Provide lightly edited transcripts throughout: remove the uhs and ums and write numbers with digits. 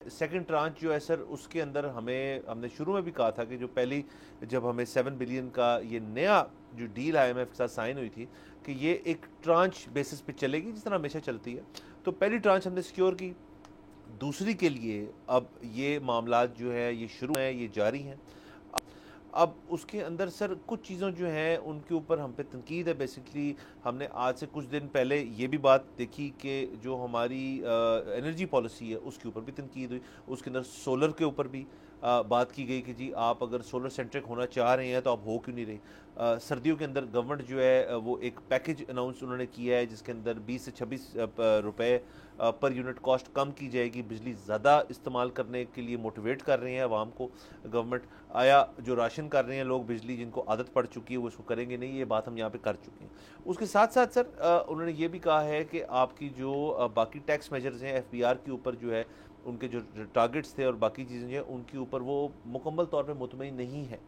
Second tranche जो है sir, उसके अंदर हमने शुरू में भी कहा था कि जो पहली जब हमें 7 बिलियन का ये नया जो डील आईएमएफ के साथ साइन हुई थी कि ये एक ट्रांच बेसिस पे चलेगी जिस तरह हमेशा चलती है, तो पहली ट्रांच हमने सिक्योर की। दूसरी के लिए अब ये मामलात जो है ये शुरू हैं, ये जारी हैं। अब उसके अंदर सर कुछ चीज़ों जो हैं उनके ऊपर हम पे तनकीद है। बेसिकली हमने आज से कुछ दिन पहले ये भी बात देखी कि जो हमारी एनर्जी पॉलिसी है उसके ऊपर भी तनकीद हुई। उसके अंदर सोलर के ऊपर भी बात की गई कि जी आप अगर सोलर सेंट्रिक होना चाह रहे हैं तो आप हो क्यों नहीं रही। सर्दियों के अंदर गवर्नमेंट जो है वो एक पैकेज अनाउंस उन्होंने किया है जिसके अंदर 20 से 26 रुपए पर यूनिट कॉस्ट कम की जाएगी। बिजली ज़्यादा इस्तेमाल करने के लिए मोटिवेट कर रहे हैं आवाम को गवर्नमेंट। आया जो राशन कर रहे हैं लोग बिजली जिनको आदत पड़ चुकी है वो इसको करेंगे नहीं, ये बात हम यहाँ पे कर चुके हैं। उसके साथ साथ सर उन्होंने ये भी कहा है कि आपकी जो बाकी टैक्स मेजर्स हैं एफबीआर के ऊपर जो है उनके जो टारगेट्स थे और बाकी चीज़ें जो हैं उनके ऊपर वो मुकम्मल तौर पर मुतमईन नहीं है।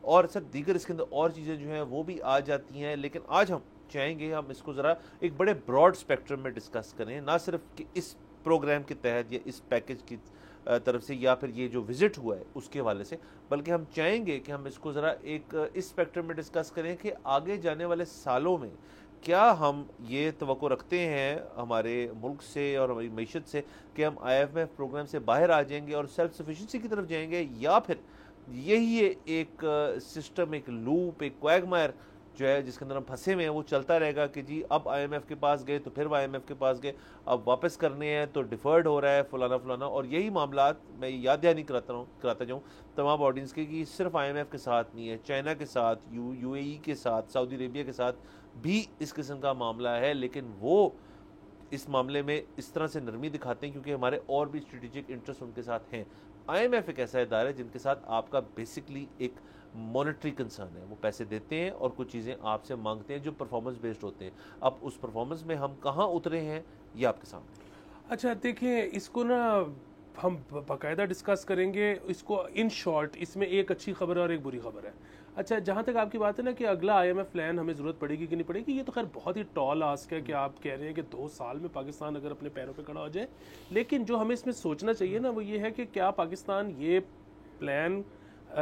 और सर दीगर इसके अंदर और चीज़ें जो हैं वो भी आ जाती हैं, लेकिन आज हम चाहेंगे हम इसको ज़रा एक बड़े ब्रॉड स्पेक्ट्रम में डिस्कस करें, ना सिर्फ कि इस प्रोग्राम के तहत या इस पैकेज की तरफ से या फिर ये जो विज़िट हुआ है उसके हवाले से, बल्कि हम चाहेंगे कि हम इसको ज़रा एक इस स्पेक्ट्रम में डिस्कस करें कि आगे जाने वाले सालों में क्या हम ये तवक्को रखते हैं हमारे मुल्क से और हमारी मईशत से कि हम आईएमएफ प्रोग्राम से बाहर आ जाएंगे और सेल्फ सफिशेंसी की तरफ जाएंगे, या फिर यही एक सिस्टम, एक लूप, एक क्वैगमायर जो है जिसके अंदर हम फंसे हुए हैं वो चलता रहेगा कि जी अब आईएमएफ के पास गए तो फिर आईएमएफ के पास गए, अब वापस करने हैं तो डिफर्ड हो रहा है फलाना फलाना। और यही मामलात मैं याद दहानी कराता जाऊँ तमाम ऑडियंस के कि सिर्फ आईएमएफ के साथ नहीं है, चाइना के साथ, यूएई के साथ, सऊदी अरेबिया के साथ भी इस किस्म का मामला है। लेकिन वो इस मामले में इस तरह से नरमी दिखाते हैं क्योंकि हमारे और भी स्ट्रेटेजिक इंटरेस्ट उनके साथ हैं। आईएमएफ एक ऐसा इदारा है जिनके साथ आपका बेसिकली एक मॉनेटरी कंसर्न है, वो पैसे देते हैं और कुछ चीज़ें आपसे मांगते हैं जो परफॉर्मेंस बेस्ड होते हैं। अब उस परफॉर्मेंस में हम कहाँ उतरे हैं ये आपके सामने। अच्छा देखिए, इसको ना हम बाकायदा डिस्कस करेंगे। इसको इन शॉर्ट इसमें एक अच्छी खबर है और एक बुरी खबर है। अच्छा, जहाँ तक आपकी बात है ना कि अगला आईएमएफ प्लान हमें ज़रूरत पड़ेगी कि नहीं पड़ेगी, ये तो खैर बहुत ही टॉल आस्क है कि आप कह रहे हैं कि 2 साल में पाकिस्तान अगर अपने पैरों पे खड़ा हो जाए। लेकिन जो हमें इसमें सोचना चाहिए ना वो ये है कि क्या पाकिस्तान ये प्लान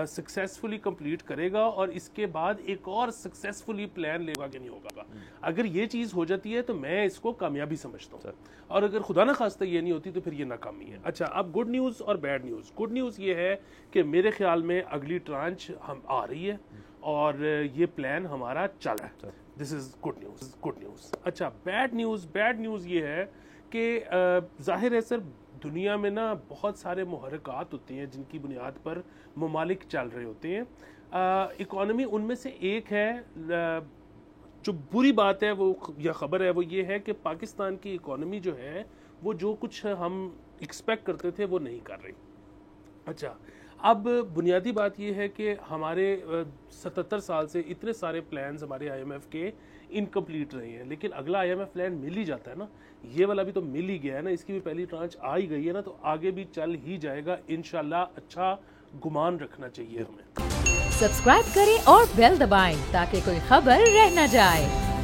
सक्सेसफुली कंप्लीट करेगा और इसके बाद एक और सक्सेसफुली प्लान लेगा कि नहीं होगा। अगर ये चीज़ हो जाती है तो मैं इसको कामयाबी समझता हूँ, और अगर खुदा ना खास्ता ये नहीं होती तो फिर ये नाकामी है। अच्छा, अब गुड न्यूज़ और बैड न्यूज़। गुड न्यूज़ ये है कि मेरे ख्याल में अगली ट्रांच हम आ रही है और ये प्लान हमारा चल रहा है। This is good news, good news. अच्छा, बैड न्यूज़ ये है कि जाहिर है सर दुनिया में ना बहुत सारे मुहर्रिकात होते हैं जिनकी बुनियाद पर ममालिक चल रहे होते हैं। इकॉनमी उनमें से एक है। जो बुरी बात है वो या ख़बर है वो ये है कि पाकिस्तान की इकॉनमी जो है वो जो कुछ हम एक्सपेक्ट करते थे वो नहीं कर रही। अच्छा, अब बुनियादी बात ये है कि हमारे 77 साल से इतने सारे प्लान्स हमारे आईएमएफ के इनकम्प्लीट रहे हैं, लेकिन अगला आईएमएफ प्लान मिल ही जाता है ना। ये वाला भी तो मिल ही गया है ना, इसकी भी पहली ट्रांच आ ही गई है ना, तो आगे भी चल ही जाएगा इंशाल्लाह। अच्छा गुमान रखना चाहिए हमें। सब्सक्राइब करें और बेल दबाएं ताकि कोई खबर रह न जाए।